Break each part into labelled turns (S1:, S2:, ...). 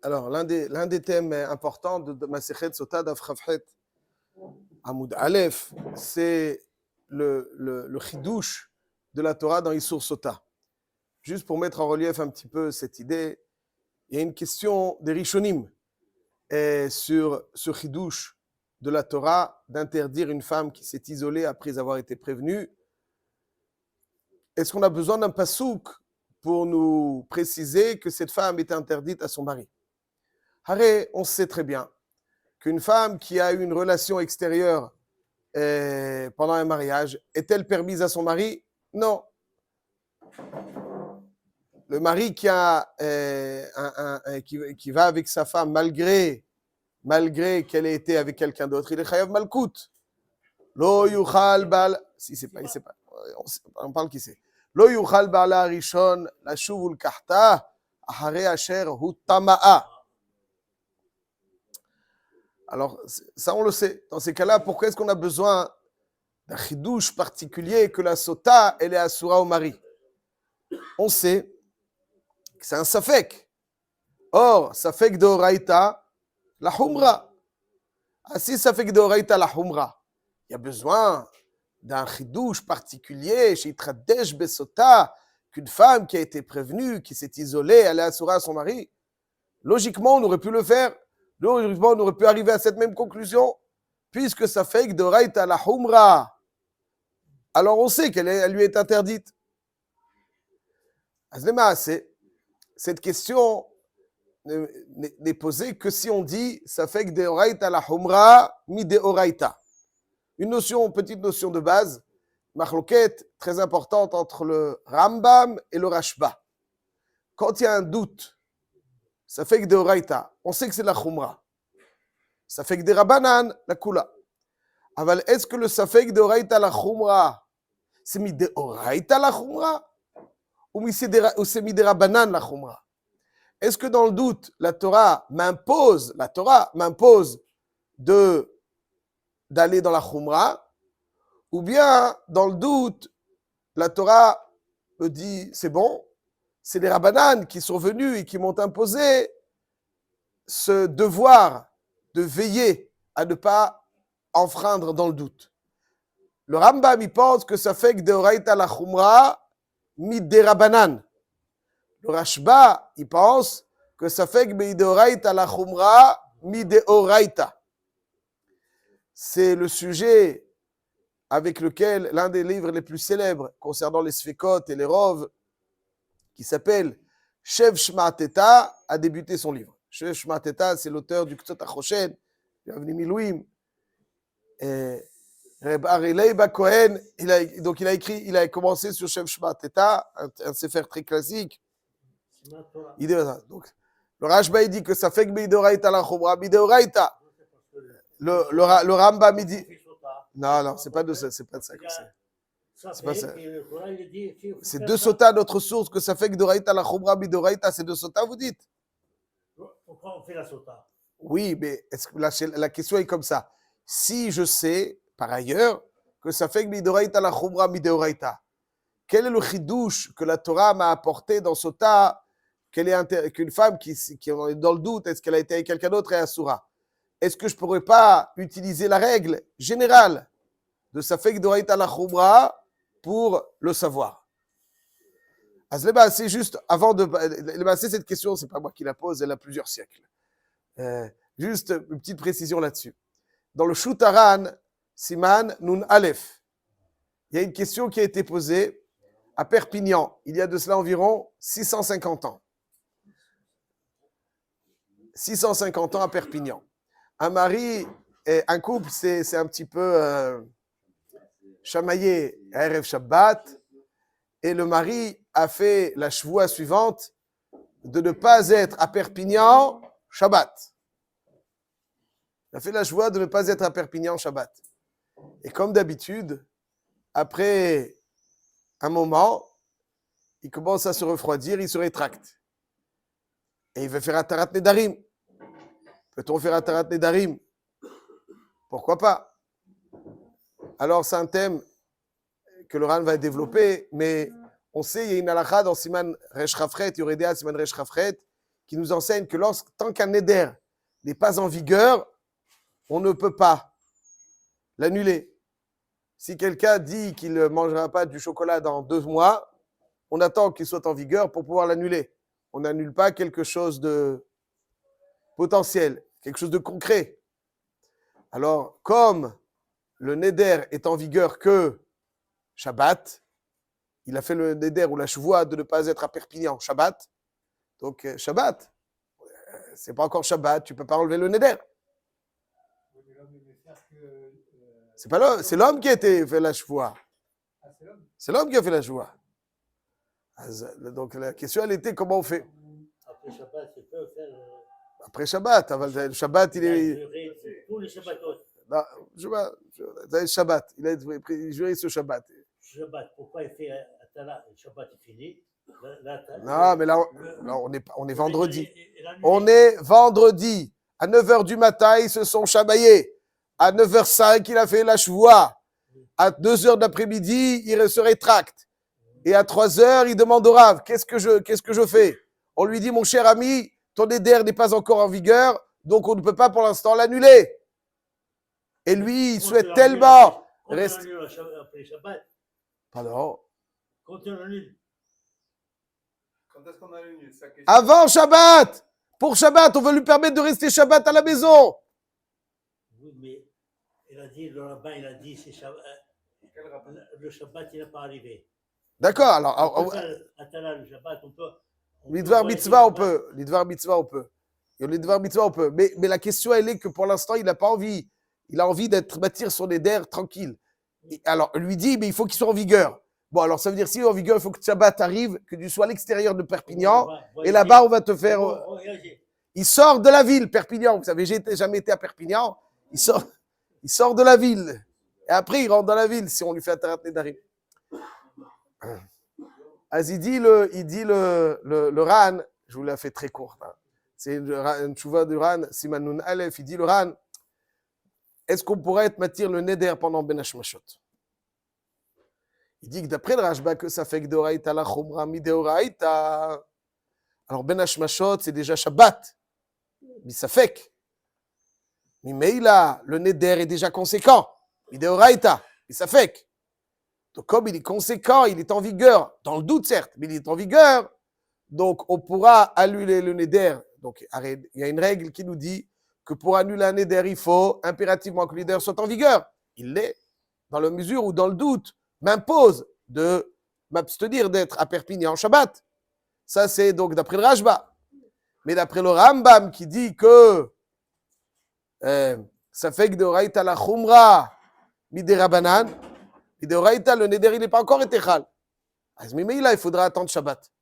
S1: Alors, l'un des thèmes importants de Masechet Sota Daf Chavchet Amoud Aleph, c'est le chidouche de la Torah dans Issur Sota. Juste pour mettre en relief un petit peu cette idée, il y a une question des Rishonim sur ce chidouche de la Torah d'interdire une femme qui s'est isolée après avoir été prévenue. Est-ce qu'on a besoin d'un pasouk pour nous préciser que cette femme est interdite à son mari? Haré, on sait très bien qu'une femme qui a eu une relation extérieure pendant un mariage, est-elle permise à son mari? Non. Le mari qui qui va avec sa femme malgré qu'elle ait été avec quelqu'un d'autre, il est chayav malkout. Lo yuchal bal, si c'est pas, on parle qui c'est. Lo yuchal bala rishon la shuvul kahta ahare asher hu tama'a. Alors, ça on le sait. Dans ces cas-là, pourquoi est-ce qu'on a besoin d'un chidouche particulier que la sota, elle est assoura au mari? On sait que c'est un safek. Or, safek de oraita, la humra. Ah, si safek de oraita, la humra, il y a besoin d'un chidouche particulier chez Tradesh Besota, qu'une femme qui a été prévenue, qui s'est isolée, elle est assoura à son mari. Logiquement, on aurait pu le faire. Logiquement, on aurait pu arriver à cette même conclusion, puisque ça fait que de Raïta la Humra. Alors on sait qu'elle lui est interdite. Cette question n'est posée que si on dit ça fait que de Raïta la Humra, mi de Oraïta. Petite notion de base, marloquette très importante entre le Rambam et le Rashba. Quand il y a un doute, ça fait que de Oraïta, on sait que c'est la Khumra. Ça fait que des Rabanan, la Kula. Aval, est-ce que le Safek de Oraïta la Khumra, c'est mis de Oraïta la Khumra ou c'est mis de Rabanan la Khumra? Est-ce que dans le doute, la Torah m'impose d'aller dans la Khumra, ou bien dans le doute, la Torah me dit c'est bon, c'est les Rabanan qui sont venus et qui m'ont imposé ce devoir de veiller à ne pas enfreindre dans le doute. Le Rambam, il pense que ça fait que de Oraïta la Khumra, mi de Rabanan. Le Rashba, il pense que ça fait que de Oraïta la Khumra, mi de Oraïta. C'est le sujet avec lequel l'un des livres les plus célèbres concernant les Sfekot et les Rov, qui s'appelle Shev Shma'ateta, a débuté son livre. Shev Shma'ateta, c'est l'auteur du Ktsot HaChoshen, du Avni Milouim. Reb Arilei Cohen, il a commencé sur Shev Shma'ateta, un sefer très classique. Donc, le Rashba, il dit que ça fait que Bidoraïta la Khumra, Bidoraïta. Le Rambam, il dit. Non, c'est pas de ça, c'est pas de ça que c'est. C'est pas ça. C'est deux sotas, notre source, que ça fait que Doraïta la Khumra, Bidoraïta, c'est deux sotas, vous dites?
S2: Pourquoi on fait la sota?
S1: Oui, mais est-ce que la question est comme ça. Si je sais, par ailleurs, que ça fait que Bidoraïta la Khumra, Bidoraïta, quel est le chidouche que la Torah m'a apporté dans sota, qu'une femme qui est dans le doute, est-ce qu'elle a été avec quelqu'un d'autre et assoura? Est-ce que je ne pourrais pas utiliser la règle générale de Safek Doraïta la Khumra pour le savoir? C'est juste, avant de. Cette question, ce n'est pas moi qui la pose, elle a plusieurs siècles. Juste une petite précision là-dessus. Dans le Shutaran, Siman Nun Aleph, il y a une question qui a été posée à Perpignan, il y a de cela environ 650 ans. 650 ans à Perpignan. Un couple, c'est un petit peu chamaillé à Erev Shabbat, et le mari a fait la chevoie suivante de ne pas être à Perpignan Shabbat. Il a fait la chevoie de ne pas être à Perpignan Shabbat. Et comme d'habitude, après un moment, il commence à se refroidir, il se rétracte. Et il veut faire Atarat Nedarim. Peut-on faire Atarat Nedarim? Pourquoi pas? Alors, c'est un thème que le Ran va développer, mais on sait, il y a une halakha dans Siman Resh Chafret, Yoredea Siman Resh Chafret, qui nous enseigne que tant qu'un neder n'est pas en vigueur, on ne peut pas l'annuler. Si quelqu'un dit qu'il ne mangera pas du chocolat dans 2 mois, on attend qu'il soit en vigueur pour pouvoir l'annuler. On n'annule pas quelque chose de potentiel, quelque chose de concret. Alors, comme le neder est en vigueur que Shabbat, il a fait le neder ou la chevoie de ne pas être à Perpignan Shabbat. Donc, Shabbat, c'est pas encore Shabbat, tu peux pas enlever le neder. C'est pas l'homme, c'est l'homme qui a été fait la chevoie. C'est l'homme qui a fait la chevoie. Donc, la question, elle était comment on fait
S2: Après Shabbat, c'est peut faire.
S1: Après Shabbat, le Shabbat, il est.
S2: Tous les Shabbatot.
S1: Non, Shabbat, il a juré ce Shabbat.
S2: Shabbat, pourquoi il fait Atala, le Shabbat est fini.
S1: Non, mais là, on est vendredi. On est vendredi. À 9h du matin, ils se sont chamaillés. À 9h05, il a fait la chevoie. À 2h d'après-midi, il se rétracte. Et à 3h, il demande au Rav, qu'est-ce que je fais? On lui dit, mon cher ami, ton éder n'est pas encore en vigueur, donc on ne peut pas pour l'instant l'annuler. Et lui, il souhaite tellement rester.
S2: Après Shabbat.
S1: Pardon.
S2: Quand on annule.
S3: Quand est-ce qu'on annule ça?
S1: Avant Shabbat. Pour Shabbat, on veut lui permettre de rester Shabbat à la maison.
S2: Oui, mais il a dit, le rabbin, il a dit, c'est Shabbat. Le Shabbat, il n'est pas arrivé.
S1: D'accord, alors.
S2: On peut faire Atala, le Shabbat, on peut.
S1: L'Idvar Mitzvah, on peut. L'Idvar Mitzvah, on peut. Et l'Idvar Mitzvah, on peut. Mais la question, elle est que pour l'instant, il n'a pas envie. Il a envie d'être bâtir son éder tranquille. Et alors, on lui dit, mais il faut qu'il soit en vigueur. Bon, alors ça veut dire, s'il est en vigueur, il faut que Shabbat arrive, que tu sois à l'extérieur de Perpignan. Et là-bas, on va te faire. Il sort de la ville, Perpignan. Vous savez, j'ai jamais été à Perpignan. Il sort de la ville. Et après, il rentre dans la ville si on lui fait Atarat Nedarim. Il dit le Ran, je vous l'ai fait très courte. Hein. C'est une chouva du Ran, Simanoun Aleph. Il dit le Ran, est-ce qu'on pourrait être matir le Neder pendant Ben Hashmashot? Il dit que d'après le Rashba, que ça fait que Deoraïta la Chumra mi Deoraïta. Alors Ben Hashmashot, c'est déjà Shabbat. Mais ça fait que. Mais Meila, le Neder est déjà conséquent. Mi Deoraïta. Mais ça fait que. Donc comme il est conséquent, il est en vigueur. Dans le doute, certes, mais il est en vigueur. Donc on pourra annuler le Neder. Donc il y a une règle qui nous dit que pour annuler un Neder, il faut impérativement que le Neder soit en vigueur. Il l'est. Dans la mesure où, dans le doute, m'impose de m'abstenir d'être à Perpignan en Shabbat. Ça, c'est donc d'après le Rashba. Mais d'après le Rambam qui dit que ça fait que de Oraïta la Chumra midé Rabanan, et de Oraïta, le Neder, il n'est pas encore été chal. Mais là, il faudra attendre Shabbat.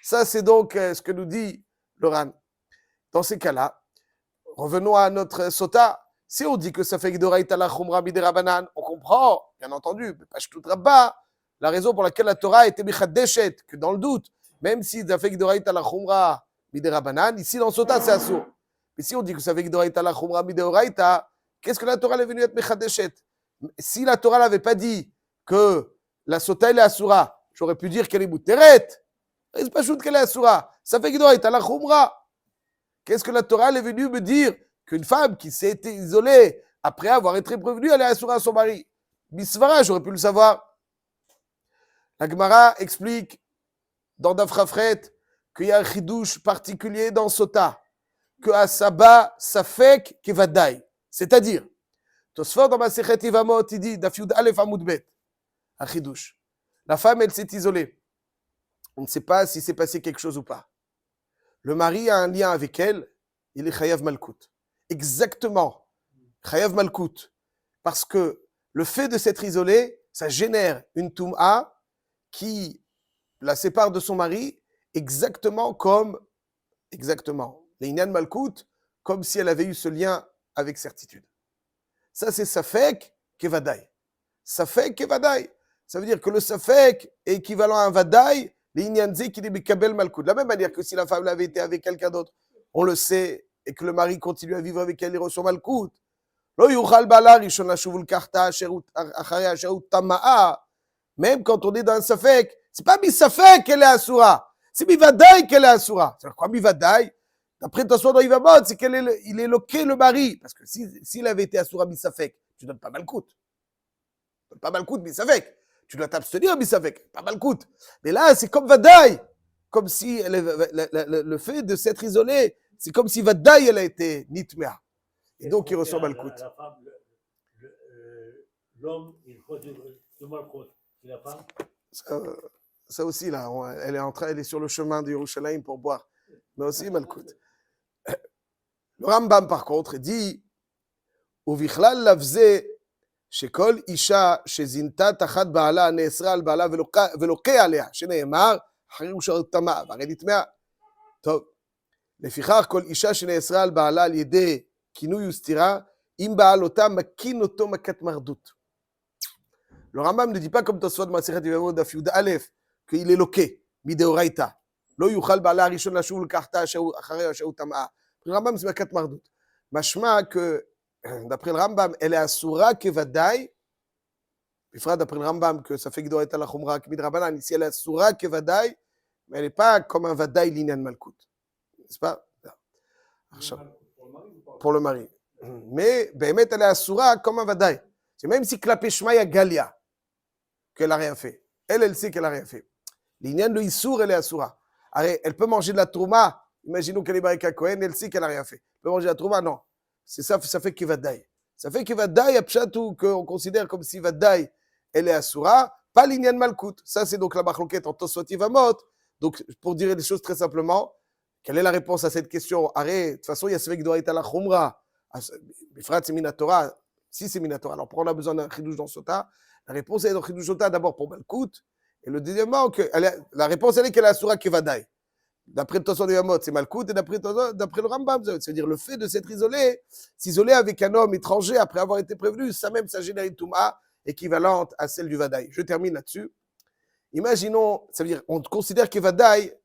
S1: Ça, c'est donc ce que nous dit le Ran. Dans ces cas-là, revenons à notre sota. Si on dit que ça fait que d'oraïta la chumra midé Rabanan, on comprend, bien entendu, mais pas tout rabba, la raison pour laquelle la Torah a été michadeshet, que dans le doute, même si ça fait que d'oraïta la chumra midé Rabanan, ici dans le sota, c'est assour. Mais si on dit que ça fait que d'oraïta la chumra midé oraïta, qu'est-ce que la Torah est venue être michadeshet? Si la Torah n'avait pas dit que la sota elle est assoura, j'aurais pu dire qu'elle est mouteret. C'est pas chouette qu'elle est assoura. Ça fait que d'oraïta la chumra. Qu'est-ce que la Torah elle est venue me dire? Qu'une femme qui s'est été isolée après avoir été prévenue, elle est assurée à son mari. Bisvara, j'aurais pu le savoir. La Gemara explique dans Dafrafret qu'il y a un chidouche particulier dans Sota, que à Saba, Safek Kevadai. C'est-à-dire, Tosfot dans Masechet Ivamot, il dit, Dafyud Aleph Amoud Bet, un chidouche. La femme, elle s'est isolée. On ne sait pas si s'est passé quelque chose ou pas. Le mari a un lien avec elle, il est Chayav Malkout. Exactement, Chayav Malkout, parce que le fait de s'être isolé, ça génère une Toum'a qui la sépare de son mari exactement, l'Inyan Malkout, comme si elle avait eu ce lien avec certitude. Ça, c'est Safek Kevadai. Safek Kevadai. Ça veut dire que le Safek est équivalent à un Vadai, l'Inyan Zé qui est Bekabel Malkout. De la même manière que si la femme avait été avec quelqu'un d'autre, on le sait, et que le mari continue à vivre avec elle, il reçoit Malkout. Même quand on est dans un Safek, c'est pas mi Safek qu'elle est Asura. C'est Mivadaï qu'elle est Asura. C'est quoi Mivadaï? D'après Tosfot dans Yvamot, c'est qu'il est loqué le mari. Parce que s'il avait été Asura Misafek, tu donnes pas Malkout. Tu donnes pas Malkout Misafek. Tu dois t'abstenir Misafek. Pas Malkout. Mais là, c'est comme Vadaï. Comme si le fait de s'être isolé, c'est comme si Vadaï, elle a été Nitmea. Et donc, il reçoit Malkout.
S2: La femme, l'homme, il faut du Malkout. Et la femme?
S1: Ça aussi, là, elle est sur le chemin de Yerushalayim pour boire. Mais aussi Malkout. Le Rambam, par contre, dit Ubichlal lavze shekol isha shezinta tachat baala neesra al baala veloke alea sheneemar חריר ושרת טמא, והרי נטמעה. טוב, לפיכך כל אישה שנאסרה על בעלה על ידי כינוי וסתירה, אם בעל אותה מקין אותו מכת מרדות. Le Rambam ne dit pas comme Tosfot Masechet Yevamot daf Yud Aleph qu'il est loqué, midéoraïta. לא יוכל בעלה הראשון לשוב לקחתה אחרי השהות טמאה. Le Rambam c'est מכת מרדות. משמע que, d'après le Rambam, elle est asura כוודאי, בפרט d'après le Rambam, que ça fait que doit être la Khumra, que Midrabanan, ici elle est Asura Kevadai, mais elle n'est pas comme un Vadaï Linyan Malkout. N'est-ce pas? Pour le mari. Mais, Bémet, elle est Asura comme un Vadaï. C'est même si Klapé Shmaya Galia, qu'elle n'a rien fait. Elle sait qu'elle n'a rien fait. Linyan de Issour, elle est Asura. Elle peut manger de la Trouma. Imaginons qu'elle est Barika Kohen, elle sait qu'elle n'a rien fait. Elle peut manger de la Trouma, non. C'est ça fait Kevadai. Ça fait Kevadai, Apshatou, qu'on considère comme si Vadaï, elle est Asura, pas l'Inyan Malkout. Ça, c'est donc la machloquette en Tosfot Yevamot. Donc, pour dire les choses très simplement, quelle est la réponse à cette question? Arrête, de toute façon, il y a ce mec qui doit être à la Khumra. Les frères, c'est Minatora. Si c'est Minatora, alors pourquoi on a besoin d'un Chidouche dans Sota? La réponse est dans Chidouche Sota d'abord pour Malkout. Et le deuxièmement, la réponse, elle est qu'elle est Asura Kevadai. D'après le Tosfot Yevamot, c'est Malkout. Et d'après le Rambam, c'est-à-dire le fait de s'être s'isoler avec un homme étranger après avoir été prévenu, ça même, ça génère une Touma équivalente à celle du Vadaï. Je termine là-dessus. Imaginons, ça veut dire, on considère que Vadaï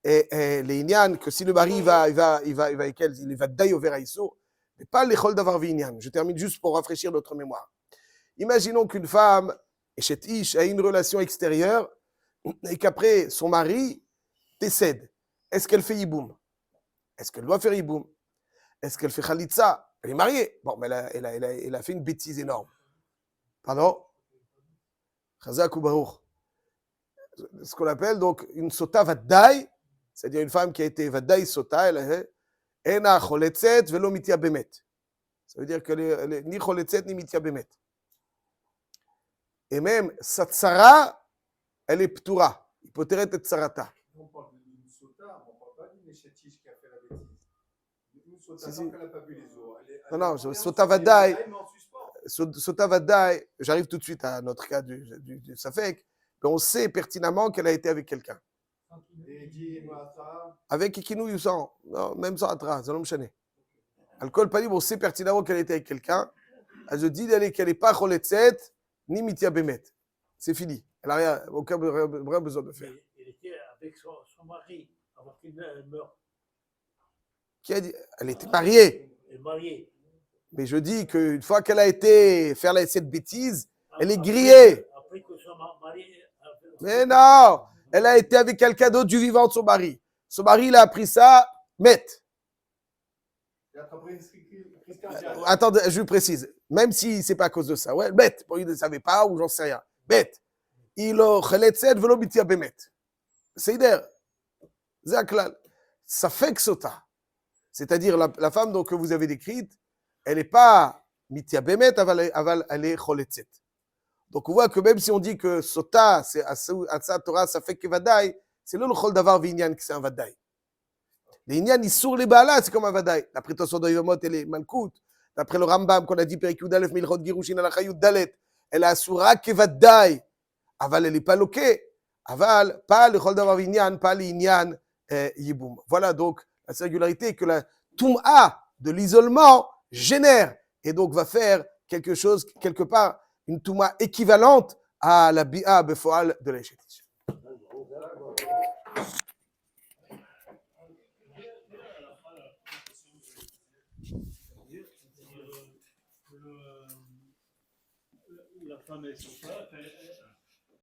S1: est les Inyan, que si le mari va avec elle, il est Vadaï au Veraïso, mais pas les Chol d'avoir Inyan. Je termine juste pour rafraîchir notre mémoire. Imaginons qu'une femme, Eshet Ish, a une relation extérieure et qu'après son mari décède. Est-ce qu'elle fait Yiboum? Est-ce qu'elle doit faire Yiboum? Est-ce qu'elle fait Khalitsa? Elle est mariée. Bon, mais elle a fait une bêtise énorme. Pardon? Chazak ou Baruch. Ce qu'on appelle donc une sota vadai, c'est-à-dire une femme qui a été vadai sota, elle est ena choletzet velo mitia bemet. Ça veut dire qu'elle est ni choletzet ni mitia bemet. Et même satsara, elle est ptura. Hypoteret et tsarata.
S3: On parle d'une sota, on ne parle pas d'une échetiche qui a fait la bêtise. Une sota,
S1: Si.
S3: elle n'a pas bu les eaux.
S1: Non, sota vadai. Sota vadai, j'arrive tout de suite à notre cas du Safek, mais on sait pertinemment qu'elle a été avec quelqu'un. Avec Ikinou Yusan, non, même sans Atra, Zalom Shane. Alcool Palim, on sait pertinemment qu'elle a été avec quelqu'un. Elle dit qu'elle n'est pas Choletzet, ni Mitia Bemet. C'est fini. Elle n'a rien, aucun besoin de faire.
S2: Elle était avec son mari avant qu'il meure.
S1: Qui a dit? Elle était mariée.
S2: Elle est mariée.
S1: Mais je dis qu'une fois qu'elle a été faire cette bêtise, elle est grillée.
S2: Après que son mari.
S1: Mais non, elle a été avec quelqu'un d'autre du vivant de son mari. Son mari, il a appris ça, met. Attends, je lui précise. Même si c'est pas à cause de ça, ouais, bête. Bon, il ne savait pas ou j'en sais rien. Bête. Il a khaletzet velo mitia bemet. Seider. Zaklal. Ça fait que sota. C'est-à-dire la femme donc, que vous avez décrite, elle n'est pas mitia bemet, elle est kholetzet. Donc on voit que même si on dit que sota, c'est à sa Torah, ça fait que vadaï, c'est le chol d'avar vinyan qui c'est un vadaï. Les inyan, ils sourd les balas, c'est comme un vadaï. D'après Tosfot Yevamot, elle est malkout. D'après le Rambam, qu'on a dit Perek Yud Aleph, Milchot Girushin ala Chayut Dalet, elle est asura que vadaï. Aval, elle n'est pas loquée. Aval, pas le chol d'avar vinyan, pas les inyan yiboum. Voilà donc la singularité que la toum'a de l'isolement génère et donc va faire quelque chose, quelque part, une touma équivalente à la bi'a befoal de l'échetiche.
S2: La femme est sur ça,